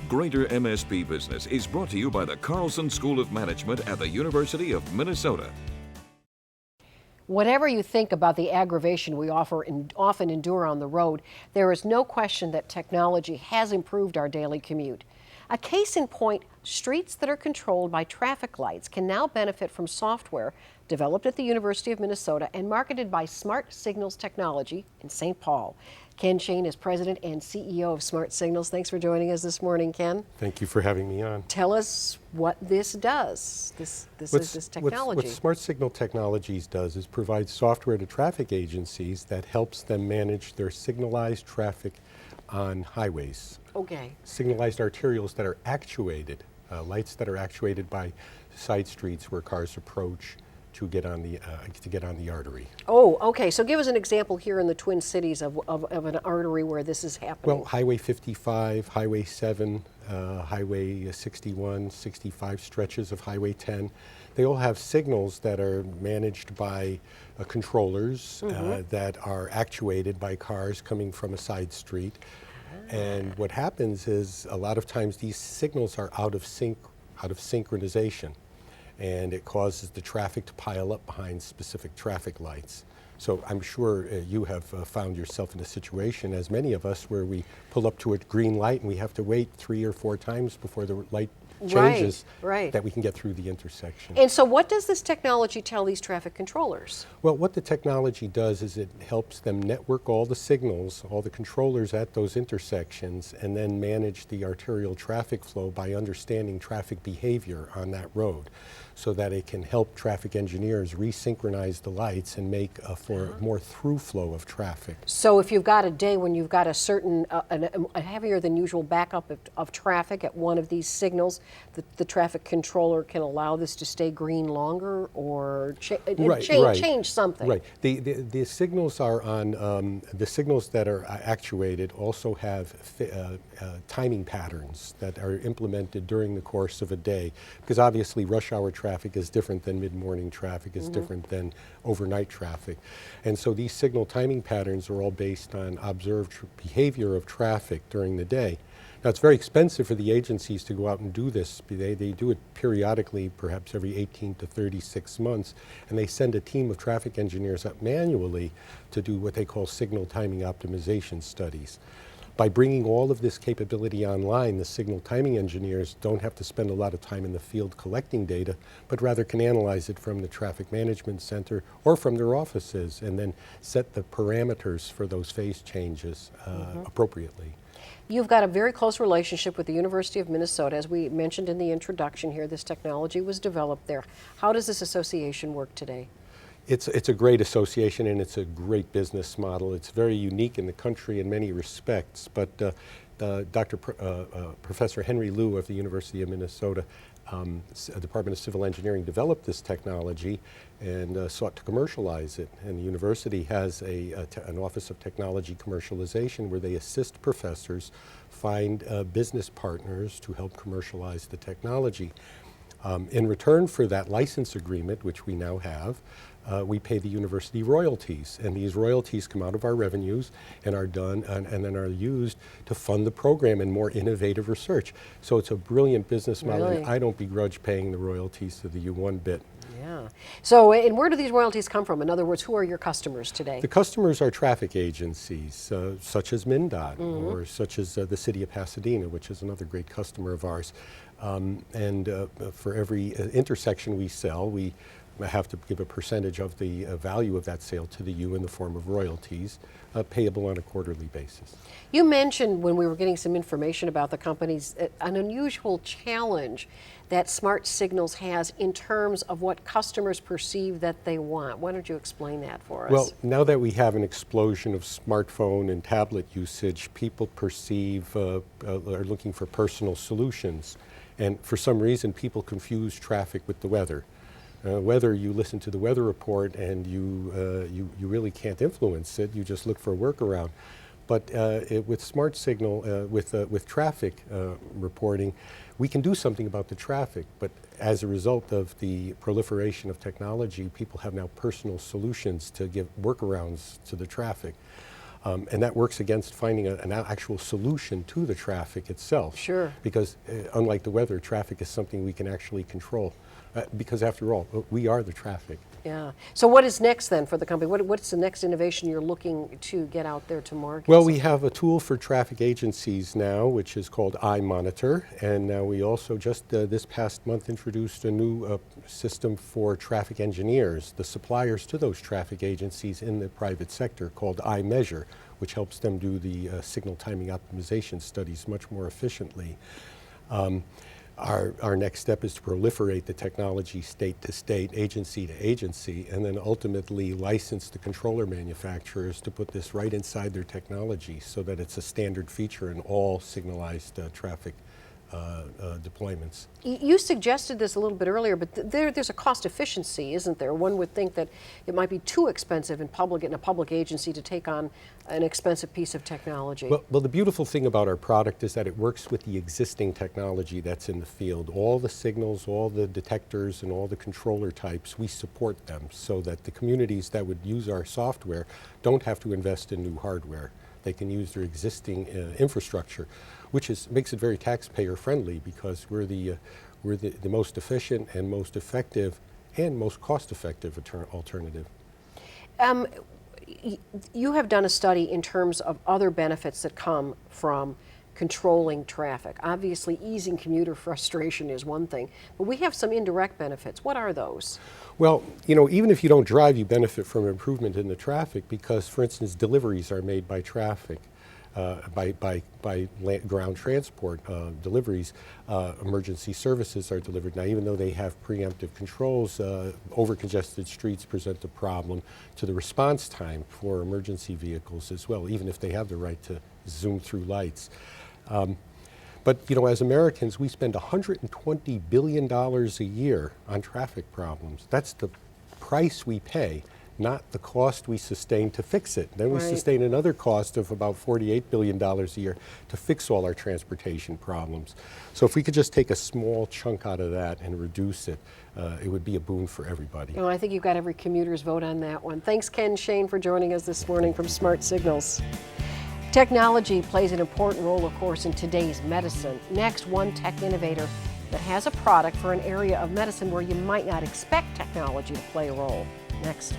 Greater MSP Business is brought to you by the Carlson School of Management at the University of Minnesota. Whatever you think about the aggravation we often endure on the road, there is no question that technology has improved our daily commute. A case in point, streets that are controlled by traffic lights can now benefit from software developed at the University of Minnesota and marketed by Smart Signals Technology in St. Paul. Ken Shain is president and CEO of Smart Signals. Thanks for joining us this morning, Ken. Thank you for having me on. Tell us what this does, this technology. What Smart Signal Technologies does is provide software to traffic agencies that helps them manage their signalized traffic on highways. Okay. Signalized arterials that are actuated, lights that are actuated by side streets where cars approach to get on the artery. Oh, okay. So give us an example here in the Twin Cities of an artery where this is happening. Well, Highway 55, Highway 7, Highway 61, 65 stretches of Highway 10. They all have signals that are managed by controllers that are actuated by cars coming from a side street. And what happens is a lot of times these signals are out of synchronization. And it causes the traffic to pile up behind specific traffic lights. So I'm sure you have found yourself in a situation, as many of us, where we pull up to a green light and we have to wait 3 or 4 times before the light changes, that we can get through the intersection. And so what does this technology tell these traffic controllers? Well, what the technology does is it helps them network all the signals, all the controllers at those intersections, and then manage the arterial traffic flow by understanding traffic behavior on that road, so that it can help traffic engineers resynchronize the lights and make for a more through flow of traffic. So if you've got a day when you've got a certain, a heavier than usual backup of traffic at one of these signals, the traffic controller can allow this to stay green longer or change something. Right. The signals are on, the signals that are actuated also have timing patterns that are implemented during the course of a day, because obviously rush hour traffic is different than mid-morning traffic, is different than overnight traffic. And so these signal timing patterns are all based on observed behavior of traffic during the day. Now, it's very expensive for the agencies to go out and do this. They do it periodically, perhaps every 18 to 36 months, and they send a team of traffic engineers up manually to do what they call signal timing optimization studies. By bringing all of this capability online, the signal timing engineers don't have to spend a lot of time in the field collecting data, but rather can analyze it from the traffic management center or from their offices, and then set the parameters for those phase changes appropriately. You've got a very close relationship with the University of Minnesota. As we mentioned in the introduction here, this technology was developed there. How does this association work today? It's a great association, and it's a great business model. It's very unique in the country in many respects, but Professor Henry Liu of the University of Minnesota Department of Civil Engineering developed this technology and sought to commercialize it. And the university has an Office of Technology Commercialization where they assist professors find business partners to help commercialize the technology. In return for that license agreement, which we now have, we pay the university royalties, and these royalties come out of our revenues and are done and then are used to fund the program and more innovative research. So it's a brilliant business model. Really? And I don't begrudge paying the royalties to the U one bit. Yeah. So, and where do these royalties come from? In other words, who are your customers today? The customers are traffic agencies, such as MnDOT, or such as the City of Pasadena, which is another great customer of ours. For every intersection we sell, we have to give a percentage of the value of that sale to the U in the form of royalties, payable on a quarterly basis. You mentioned when we were getting some information about the companies, an unusual challenge that Smart Signals has in terms of what customers perceive that they want. Why don't you explain that for us? Well, now that we have an explosion of smartphone and tablet usage, people perceive, are looking for personal solutions. And for some reason, people confuse traffic with the weather. Whether you listen to the weather report and you really can't influence it, you just look for a workaround. But with Smart Signal, with traffic reporting, we can do something about the traffic. But as a result of the proliferation of technology, people have now personal solutions to give workarounds to the traffic. And that works against finding an actual solution to the traffic itself. Sure. Because unlike the weather, traffic is something we can actually control. Because after all, we are the traffic. Yeah. So what is next then for the company? What's the next innovation you're looking to get out there to market? Well, we have a tool for traffic agencies now, which is called iMonitor. And now we also just this past month introduced a new system for traffic engineers, the suppliers to those traffic agencies in the private sector, called iMeasure, which helps them do the signal timing optimization studies much more efficiently. Our next step is to proliferate the technology state to state, agency to agency, and then ultimately license the controller manufacturers to put this right inside their technology so that it's a standard feature in all signalized traffic deployments. You suggested this a little bit earlier, but there's a cost efficiency, isn't there? One would think that it might be too expensive in a public agency to take on an expensive piece of technology. Well, the beautiful thing about our product is that it works with the existing technology that's in the field. All the signals, all the detectors, and all the controller types, we support them so that the communities that would use our software don't have to invest in new hardware. They can use their existing infrastructure, which makes it very taxpayer friendly because we're the most efficient and most effective and most cost effective alternative. You have done a study in terms of other benefits that come from controlling traffic. Obviously, easing commuter frustration is one thing, but we have some indirect benefits. What are those? Well, you know, even if you don't drive, you benefit from improvement in the traffic because, for instance, deliveries are made by traffic, by ground transport deliveries. Emergency services are delivered. Now, even though they have preemptive controls, over-congested streets present a problem to the response time for emergency vehicles as well, even if they have the right to zoom through lights. But, you know, as Americans, we spend $120 billion a year on traffic problems. That's the price we pay, not the cost we sustain to fix it. Then we sustain another cost of about $48 billion a year to fix all our transportation problems. So if we could just take a small chunk out of that and reduce it, it would be a boon for everybody. Well, I think you've got every commuter's vote on that one. Thanks, Ken Shain, for joining us this morning from Smart Signals. Technology plays an important role, of course, in today's medicine. Next, one tech innovator that has a product for an area of medicine where you might not expect technology to play a role. Next.